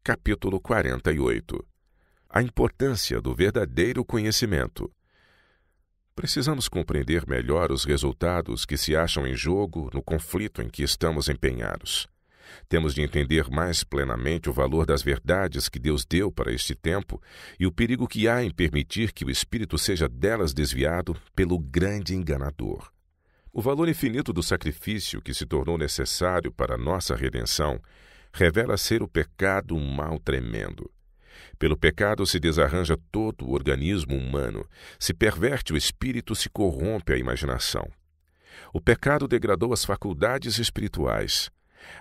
capítulo 48. A importância do verdadeiro conhecimento. Precisamos compreender melhor os resultados que se acham em jogo no conflito em que estamos empenhados. Temos de entender mais plenamente o valor das verdades que Deus deu para este tempo e o perigo que há em permitir que o espírito seja delas desviado pelo grande enganador. O valor infinito do sacrifício que se tornou necessário para a nossa redenção revela ser o pecado um mal tremendo. Pelo pecado se desarranja todo o organismo humano, se perverte o espírito, se corrompe a imaginação. O pecado degradou as faculdades espirituais.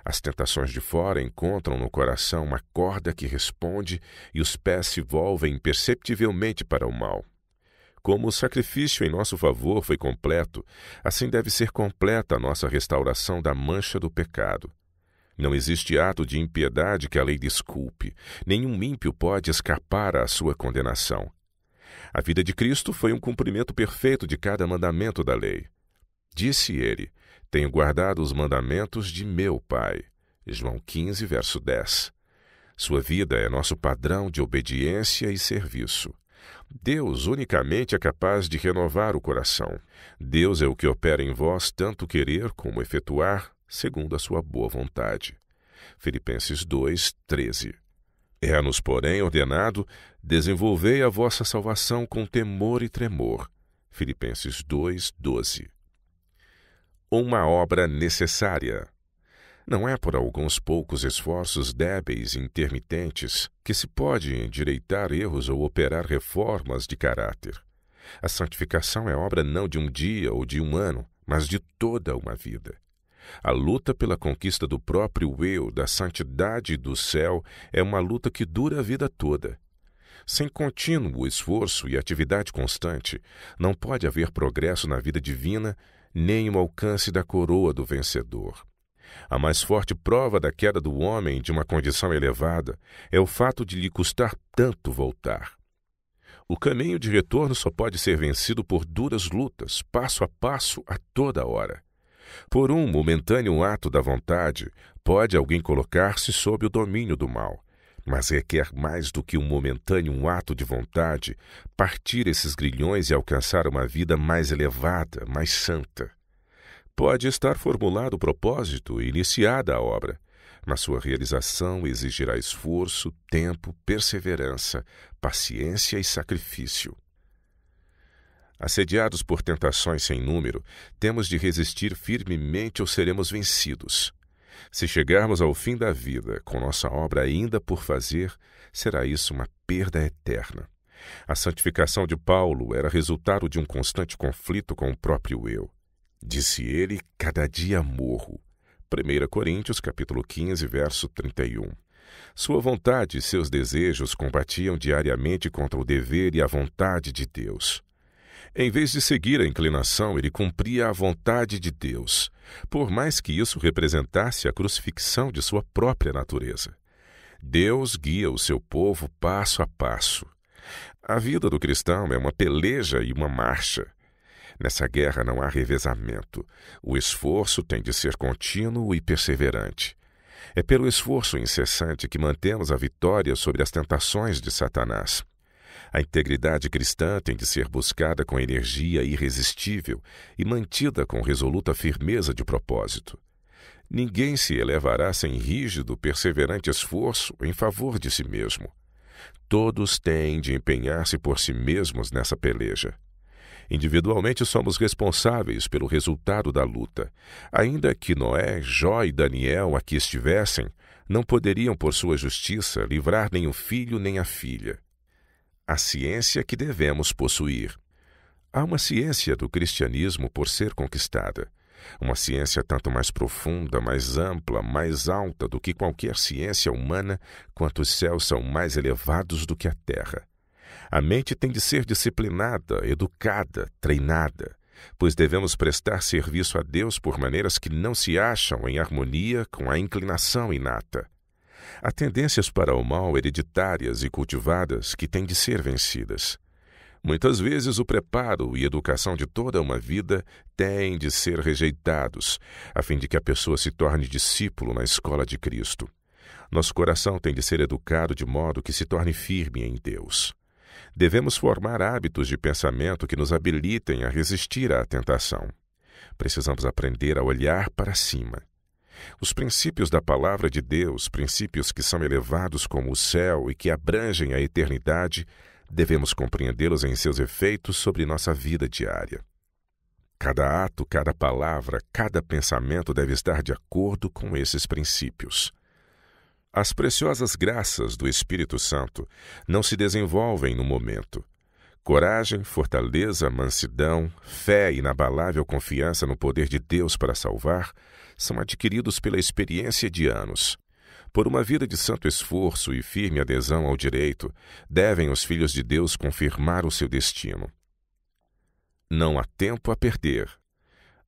As tentações de fora encontram no coração uma corda que responde e os pés se volvem imperceptivelmente para o mal. Como o sacrifício em nosso favor foi completo, assim deve ser completa a nossa restauração da mancha do pecado. Não existe ato de impiedade que a lei desculpe. Nenhum ímpio pode escapar à sua condenação. A vida de Cristo foi um cumprimento perfeito de cada mandamento da lei. Disse ele: tenho guardado os mandamentos de meu Pai. João 15, verso 10. Sua vida é nosso padrão de obediência e serviço. Deus unicamente é capaz de renovar o coração. Deus é o que opera em vós tanto querer como efetuar, segundo a sua boa vontade. Filipenses 2, 13. É-nos, porém, ordenado: desenvolvei a vossa salvação com temor e tremor. Filipenses 2, 12. Uma obra necessária. Não é por alguns poucos esforços débeis e intermitentes que se pode endireitar erros ou operar reformas de caráter. A santificação é obra não de um dia ou de um ano, mas de toda uma vida. A luta pela conquista do próprio eu, da santidade do céu, é uma luta que dura a vida toda. Sem contínuo esforço e atividade constante, não pode haver progresso na vida divina, nem o alcance da coroa do vencedor. A mais forte prova da queda do homem de uma condição elevada é o fato de lhe custar tanto voltar. O caminho de retorno só pode ser vencido por duras lutas, passo a passo, a toda hora. Por um momentâneo ato da vontade, pode alguém colocar-se sob o domínio do mal, mas requer mais do que um momentâneo ato de vontade partir esses grilhões e alcançar uma vida mais elevada, mais santa. Pode estar formulado o propósito e iniciada a obra, mas sua realização exigirá esforço, tempo, perseverança, paciência e sacrifício. Assediados por tentações sem número, temos de resistir firmemente ou seremos vencidos. Se chegarmos ao fim da vida com nossa obra ainda por fazer, será isso uma perda eterna. A santificação de Paulo era resultado de um constante conflito com o próprio eu. Disse ele: cada dia morro. 1 Coríntios, capítulo 15, verso 31. Sua vontade e seus desejos combatiam diariamente contra o dever e a vontade de Deus. Em vez de seguir a inclinação, ele cumpria a vontade de Deus, por mais que isso representasse a crucifixão de sua própria natureza. Deus guia o seu povo passo a passo. A vida do cristão é uma peleja e uma marcha. Nessa guerra não há revezamento. O esforço tem de ser contínuo e perseverante. É pelo esforço incessante que mantemos a vitória sobre as tentações de Satanás. A integridade cristã tem de ser buscada com energia irresistível e mantida com resoluta firmeza de propósito. Ninguém se elevará sem rígido, perseverante esforço em favor de si mesmo. Todos têm de empenhar-se por si mesmos nessa peleja. Individualmente somos responsáveis pelo resultado da luta. Ainda que Noé, Jó e Daniel aqui estivessem, não poderiam, por sua justiça, livrar nem o filho nem a filha. A ciência que devemos possuir. Há uma ciência do cristianismo por ser conquistada. Uma ciência tanto mais profunda, mais ampla, mais alta do que qualquer ciência humana, quanto os céus são mais elevados do que a terra. A mente tem de ser disciplinada, educada, treinada, pois devemos prestar serviço a Deus por maneiras que não se acham em harmonia com a inclinação inata. Há tendências para o mal hereditárias e cultivadas que têm de ser vencidas. Muitas vezes o preparo e educação de toda uma vida têm de ser rejeitados, a fim de que a pessoa se torne discípulo na escola de Cristo. Nosso coração tem de ser educado de modo que se torne firme em Deus. Devemos formar hábitos de pensamento que nos habilitem a resistir à tentação. Precisamos aprender a olhar para cima. Os princípios da palavra de Deus, princípios que são elevados como o céu e que abrangem a eternidade, devemos compreendê-los em seus efeitos sobre nossa vida diária. Cada ato, cada palavra, cada pensamento deve estar de acordo com esses princípios. As preciosas graças do Espírito Santo não se desenvolvem no momento. Coragem, fortaleza, mansidão, fé e inabalável confiança no poder de Deus para salvar são adquiridos pela experiência de anos. Por uma vida de santo esforço e firme adesão ao direito, devem os filhos de Deus confirmar o seu destino. Não há tempo a perder.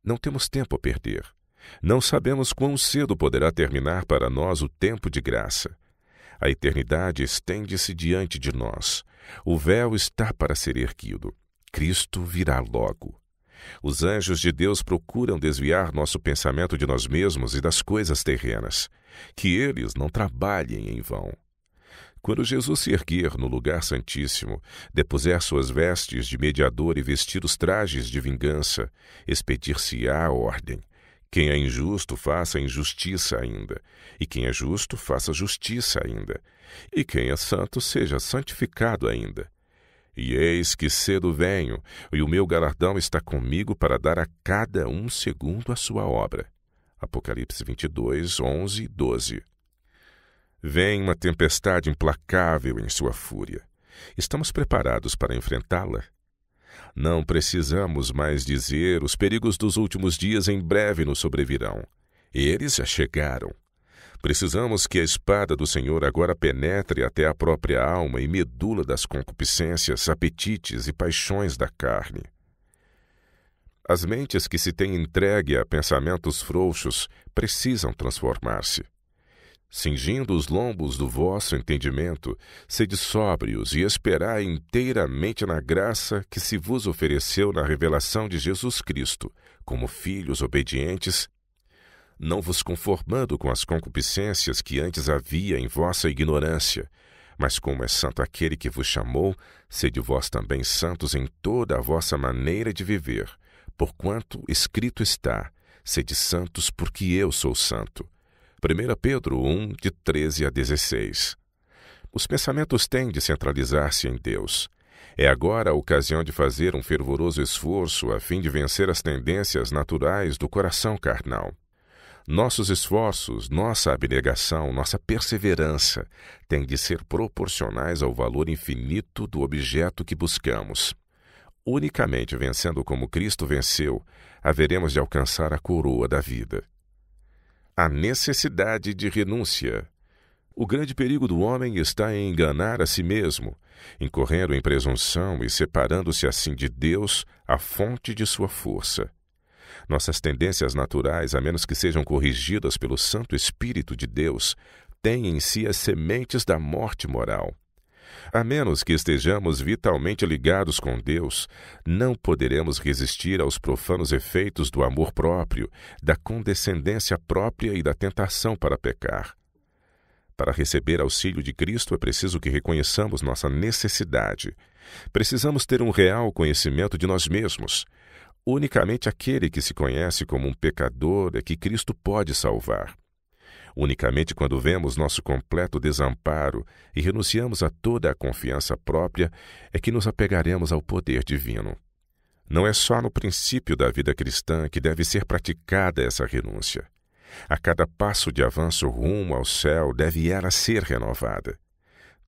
Não temos tempo a perder. Não sabemos quão cedo poderá terminar para nós o tempo de graça. A eternidade estende-se diante de nós. O véu está para ser erguido. Cristo virá logo. Os anjos de Deus procuram desviar nosso pensamento de nós mesmos e das coisas terrenas. Que eles não trabalhem em vão. Quando Jesus se erguer no lugar santíssimo, depuser suas vestes de mediador e vestir os trajes de vingança, expedir-se-á a ordem. Quem é injusto, faça injustiça ainda. E quem é justo, faça justiça ainda. E quem é santo, seja santificado ainda. E eis que cedo venho, e o meu galardão está comigo para dar a cada um segundo a sua obra. Apocalipse 22, 11 e 12. Vem uma tempestade implacável em sua fúria. Estamos preparados para enfrentá-la? Não precisamos mais dizer: os perigos dos últimos dias em breve nos sobrevirão. Eles já chegaram. Precisamos que a espada do Senhor agora penetre até a própria alma e medula das concupiscências, apetites e paixões da carne. As mentes que se têm entregue a pensamentos frouxos precisam transformar-se. Cingindo os lombos do vosso entendimento, sede sóbrios e esperai inteiramente na graça que se vos ofereceu na revelação de Jesus Cristo, como filhos obedientes, não vos conformando com as concupiscências que antes havia em vossa ignorância, mas como é santo aquele que vos chamou, sede vós também santos em toda a vossa maneira de viver, porquanto escrito está: sede santos porque eu sou santo. 1 Pedro 1, de 13 a 16. Os pensamentos têm de centralizar-se em Deus. É agora a ocasião de fazer um fervoroso esforço a fim de vencer as tendências naturais do coração carnal. Nossos esforços, nossa abnegação, nossa perseverança têm de ser proporcionais ao valor infinito do objeto que buscamos. Unicamente vencendo como Cristo venceu, haveremos de alcançar a coroa da vida. A necessidade de renúncia. O grande perigo do homem está em enganar a si mesmo, incorrendo em presunção e separando-se assim de Deus, a fonte de sua força. Nossas tendências naturais, a menos que sejam corrigidas pelo Santo Espírito de Deus, têm em si as sementes da morte moral. A menos que estejamos vitalmente ligados com Deus, não poderemos resistir aos profanos efeitos do amor próprio, da condescendência própria e da tentação para pecar. Para receber auxílio de Cristo é preciso que reconheçamos nossa necessidade. Precisamos ter um real conhecimento de nós mesmos. Unicamente aquele que se conhece como um pecador é que Cristo pode salvar. Unicamente quando vemos nosso completo desamparo e renunciamos a toda a confiança própria é que nos apegaremos ao poder divino. Não é só no princípio da vida cristã que deve ser praticada essa renúncia. A cada passo de avanço rumo ao céu deve ela ser renovada.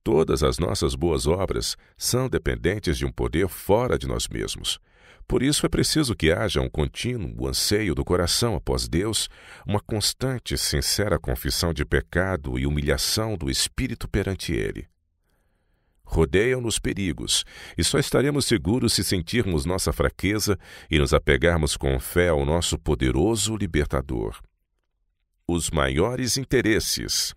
Todas as nossas boas obras são dependentes de um poder fora de nós mesmos. Por isso é preciso que haja um contínuo anseio do coração após Deus, uma constante, sincera confissão de pecado e humilhação do espírito perante Ele. Rodeiam-nos perigos, e só estaremos seguros se sentirmos nossa fraqueza e nos apegarmos com fé ao nosso poderoso libertador. Os maiores interesses.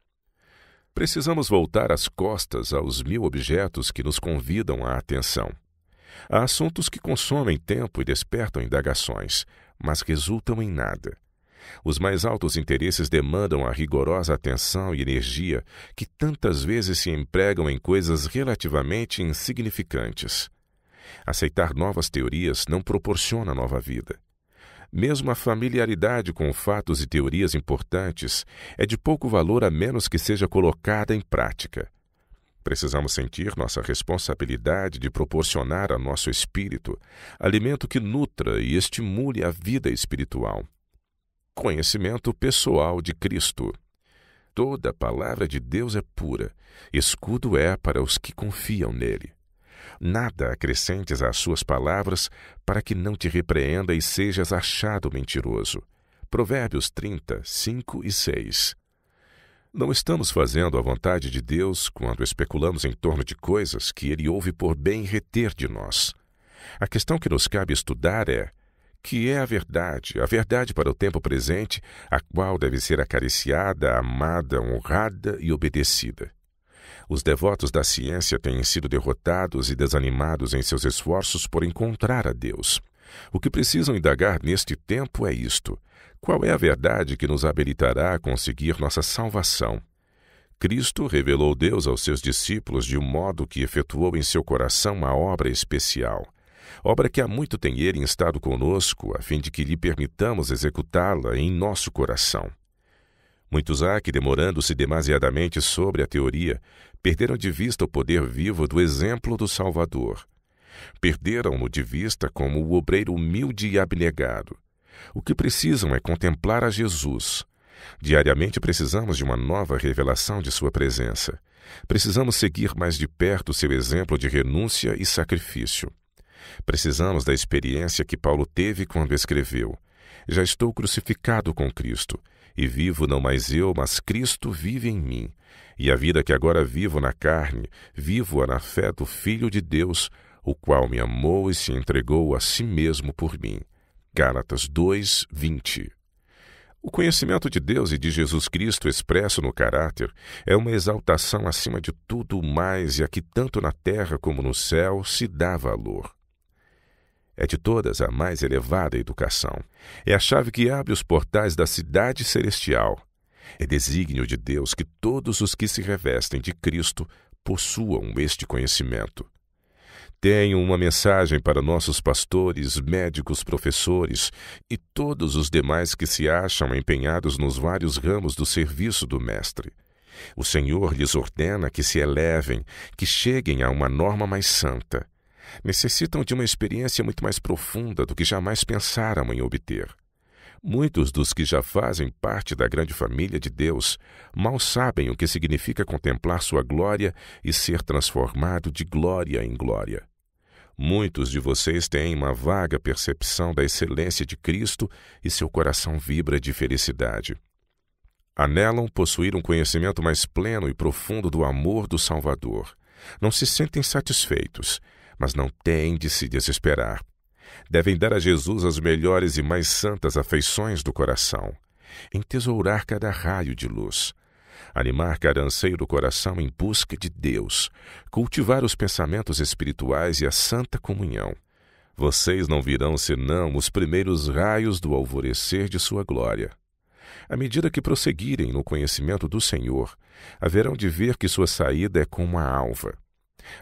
Precisamos voltar as costas aos 1000 objetos que nos convidam à atenção. Há assuntos que consomem tempo e despertam indagações, mas resultam em nada. Os mais altos interesses demandam a rigorosa atenção e energia que tantas vezes se empregam em coisas relativamente insignificantes. Aceitar novas teorias não proporciona nova vida. Mesmo a familiaridade com fatos e teorias importantes é de pouco valor a menos que seja colocada em prática. Precisamos sentir nossa responsabilidade de proporcionar a nosso espírito alimento que nutra e estimule a vida espiritual. Conhecimento pessoal de Cristo. Toda a palavra de Deus é pura, escudo é para os que confiam nele. Nada acrescentes às suas palavras para que não te repreenda e sejas achado mentiroso. Provérbios 30, 5 e 6. Não estamos fazendo a vontade de Deus quando especulamos em torno de coisas que Ele ouve por bem reter de nós. A questão que nos cabe estudar é: que é a verdade para o tempo presente, a qual deve ser acariciada, amada, honrada e obedecida. Os devotos da ciência têm sido derrotados e desanimados em seus esforços por encontrar a Deus. O que precisam indagar neste tempo é isto: qual é a verdade que nos habilitará a conseguir nossa salvação? Cristo revelou Deus aos seus discípulos de um modo que efetuou em seu coração uma obra especial. Obra que há muito tem Ele instado conosco, a fim de que lhe permitamos executá-la em nosso coração. Muitos há que, demorando-se demasiadamente sobre a teoria, perderam de vista o poder vivo do exemplo do Salvador. Perderam-no de vista como o obreiro humilde e abnegado. O que precisam é contemplar a Jesus. Diariamente precisamos de uma nova revelação de sua presença. Precisamos seguir mais de perto seu exemplo de renúncia e sacrifício. Precisamos da experiência que Paulo teve quando escreveu: Já estou crucificado com Cristo, e vivo não mais eu, mas Cristo vive em mim. E a vida que agora vivo na carne, vivo-a na fé do Filho de Deus, o qual me amou e se entregou a si mesmo por mim. Gálatas 2, 20. O conhecimento de Deus e de Jesus Cristo expresso no caráter é uma exaltação acima de tudo mais e a que tanto na terra como no céu se dá valor. É de todas a mais elevada educação. É a chave que abre os portais da cidade celestial. É desígnio de Deus que todos os que se revestem de Cristo possuam este conhecimento. Tenho uma mensagem para nossos pastores, médicos, professores e todos os demais que se acham empenhados nos vários ramos do serviço do Mestre. O Senhor lhes ordena que se elevem, que cheguem a uma norma mais santa. Necessitam de uma experiência muito mais profunda do que jamais pensaram em obter. Muitos dos que já fazem parte da grande família de Deus mal sabem o que significa contemplar sua glória e ser transformado de glória em glória. Muitos de vocês têm uma vaga percepção da excelência de Cristo e seu coração vibra de felicidade. Anelam possuir um conhecimento mais pleno e profundo do amor do Salvador. Não se sentem satisfeitos, mas não têm de se desesperar. Devem dar a Jesus as melhores e mais santas afeições do coração, entesourar cada raio de luz, animar cada anseio do coração em busca de Deus, cultivar os pensamentos espirituais e a santa comunhão. Vocês não virão senão os primeiros raios do alvorecer de sua glória. À medida que prosseguirem no conhecimento do Senhor, haverão de ver que sua saída é como a alva.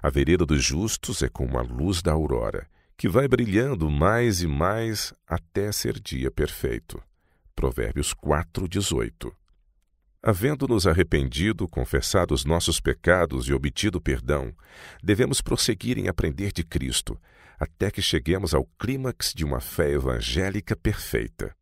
A vereda dos justos é como a luz da aurora, que vai brilhando mais e mais até ser dia perfeito. Provérbios 4, 18. Havendo-nos arrependido, confessado os nossos pecados e obtido perdão, devemos prosseguir em aprender de Cristo, até que cheguemos ao clímax de uma fé evangélica perfeita.